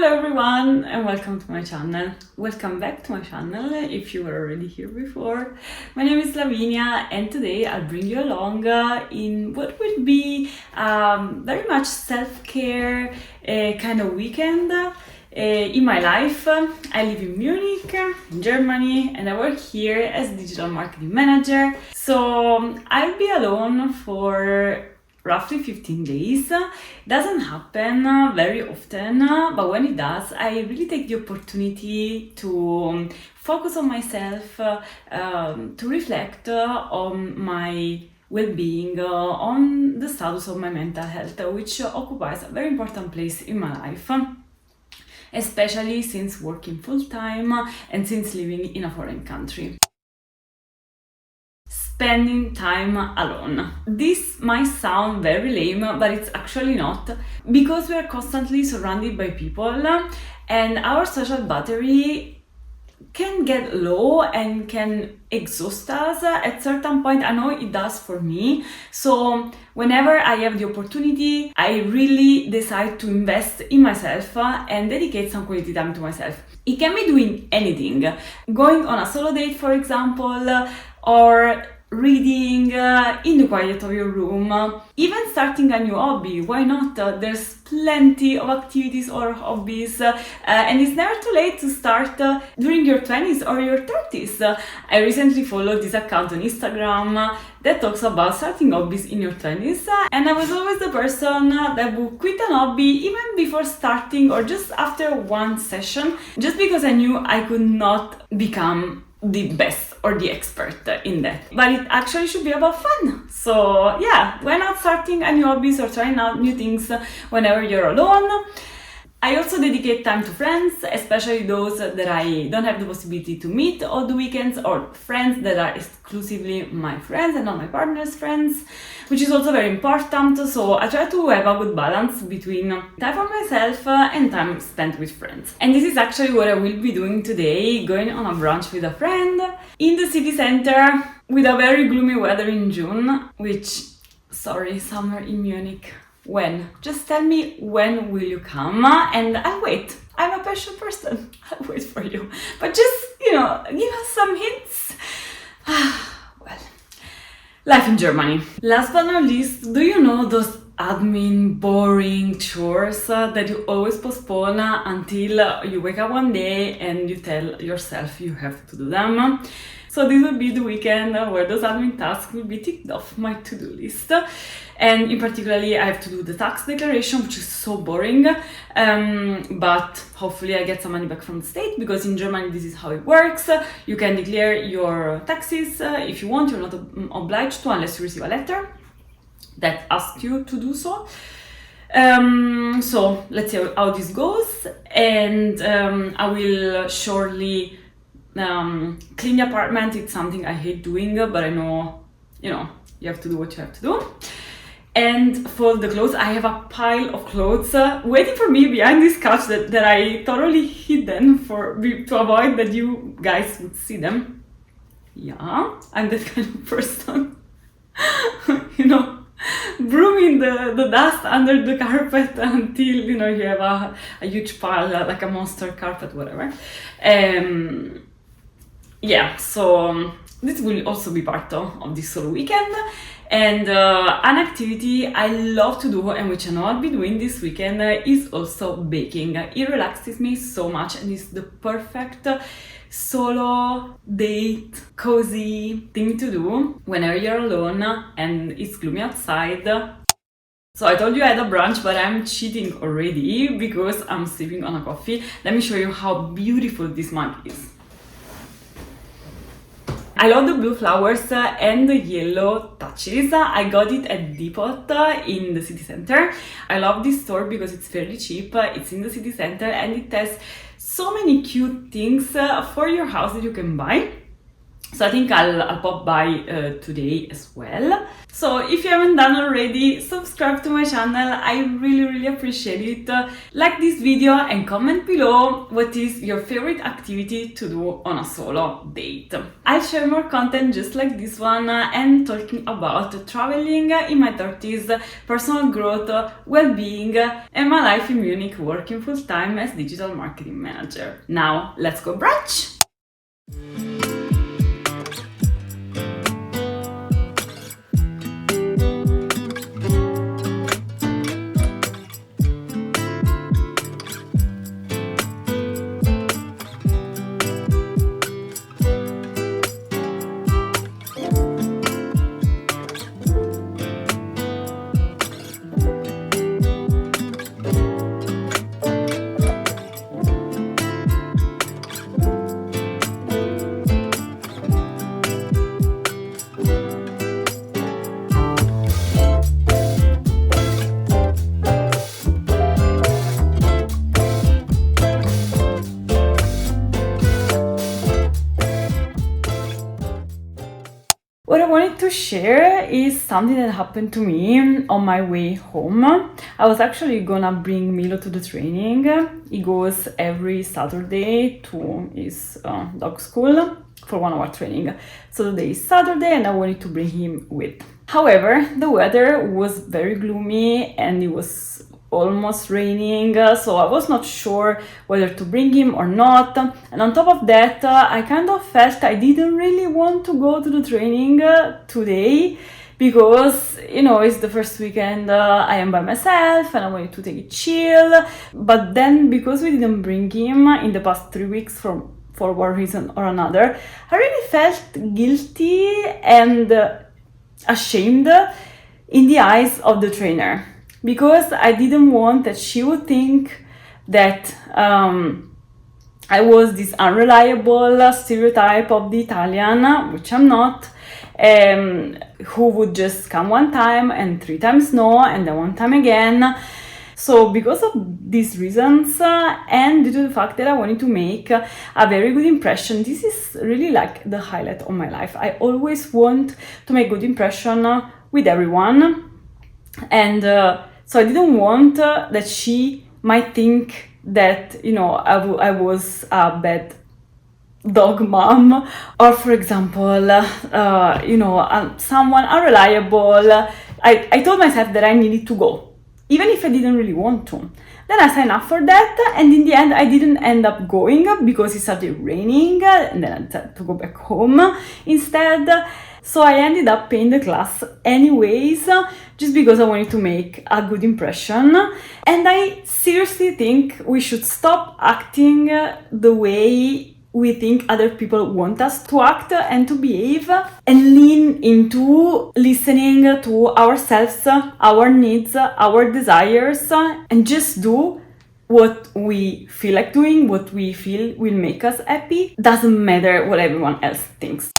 Hello everyone and welcome to my channel. Welcome back to my channel if you were already here before. My name is Lavinia and today I'll bring you along in what will be very much self-care kind of weekend in my life. I live in Munich, in Germany, and I work here as digital marketing manager. So I'll be alone for roughly 15 days. It doesn't happen very often, but when it does, I really take the opportunity to focus on myself, to reflect on my well-being, on the status of my mental health, which occupies a very important place in my life, especially since working full-time and since living in a foreign country. Spending time alone. This might sound very lame, but it's actually not, because we are constantly surrounded by people and our social battery can get low and can exhaust us at certain point. I know it does for me. So whenever I have the opportunity, I really decide to invest in myself and dedicate some quality time to myself. It can be doing anything, going on a solo date, for example, or reading in the quiet of your room, even starting a new hobby. Why not? There's plenty of activities or hobbies, and it's never too late to start during your 20s or your 30s. I recently followed this account on Instagram that talks about starting hobbies in your 20s, and I was always the person that would quit an hobby even before starting or just after one session, just because I knew I could not become the best or the expert in that. But it actually should be about fun. So yeah, why not starting a new hobbies or trying out new things whenever you're alone? I also dedicate time to friends, especially those that I don't have the possibility to meet all the weekends, or friends that are exclusively my friends and not my partner's friends, which is also very important. So I try to have a good balance between time for myself and time spent with friends. And this is actually what I will be doing today, going on a brunch with a friend in the city center with a very gloomy weather in June, which, sorry, summer in Munich. When? Just tell me when will you come and I'll wait. I'm a patient person. I'll wait for you. But just, give us some hints. Well, life in Germany. Last but not least, do you know those admin boring chores that you always postpone until you wake up one day and you tell yourself you have to do them? So this will be the weekend where those admin tasks will be ticked off my to-do list. And in particularly, I have to do the tax declaration, which is so boring. But hopefully I get some money back from the state, because in Germany this is how it works. You can declare your taxes if you want. You're not obliged to unless you receive a letter that asks you to do so. So let's see how this goes. And I will surely clean the apartment. It's something I hate doing, but I know, you have to do what you have to do. And fold the clothes. I have a pile of clothes waiting for me behind this couch that I thoroughly hidden to avoid that you guys would see them. Yeah, I'm that kind of person. Brooming the dust under the carpet until, you have a huge pile, like a monster carpet, whatever. Yeah, so this will also be part of this solo weekend. And an activity I love to do, and which I know I'll be doing this weekend, is also baking. It relaxes me so much and is the perfect solo date, cozy thing to do whenever you're alone and it's gloomy outside. So I told you I had a brunch, but I'm cheating already because I'm sipping on a coffee. Let me show you how beautiful this mug is. I love the blue flowers and the yellow touches. I got it at Depot in the city center. I love this store because it's fairly cheap. It's in the city center and it has so many cute things for your house that you can buy. So I think I'll pop by today as well. So if you haven't done already, subscribe to my channel, I really appreciate it. Like this video and comment below what is your favorite activity to do on a solo date. I'll share more content just like this one and talking about traveling in my 30s, personal growth, well-being, and my life in Munich working full-time as digital marketing manager. Now let's go brunch! What I wanted to share is something that happened to me on my way home. I was actually gonna bring Milo to the training. He goes every Saturday to his dog school for 1 hour training. So today is Saturday and I wanted to bring him with. However, the weather was very gloomy and it was almost raining, so I was not sure whether to bring him or not. And on top of that, I kind of felt I didn't really want to go to the training today because, you know, it's the first weekend I am by myself and I wanted to take it chill. But then because we didn't bring him in the past 3 weeks for one reason or another, I really felt guilty and ashamed in the eyes of the trainer. Because I didn't want that she would think that I was this unreliable stereotype of the Italian, which I'm not, who would just come one time and 3 times no, and then 1 time again. So because of these reasons and due to the fact that I wanted to make a very good impression, this is really like the highlight of my life. I always want to make good impression with everyone. And so I didn't want that she might think that, you know, I was a bad dog mom, or for example, you know, someone unreliable. I told myself that I needed to go, even if I didn't really want to. Then I signed up for that, and in the end I didn't end up going because it started raining, and then I decided to go back home instead. So I ended up paying the class anyways, just because I wanted to make a good impression. And I seriously think we should stop acting the way we think other people want us to act and to behave, and lean into listening to ourselves, our needs, our desires, and just do what we feel like doing, what we feel will make us happy. Doesn't matter what everyone else thinks.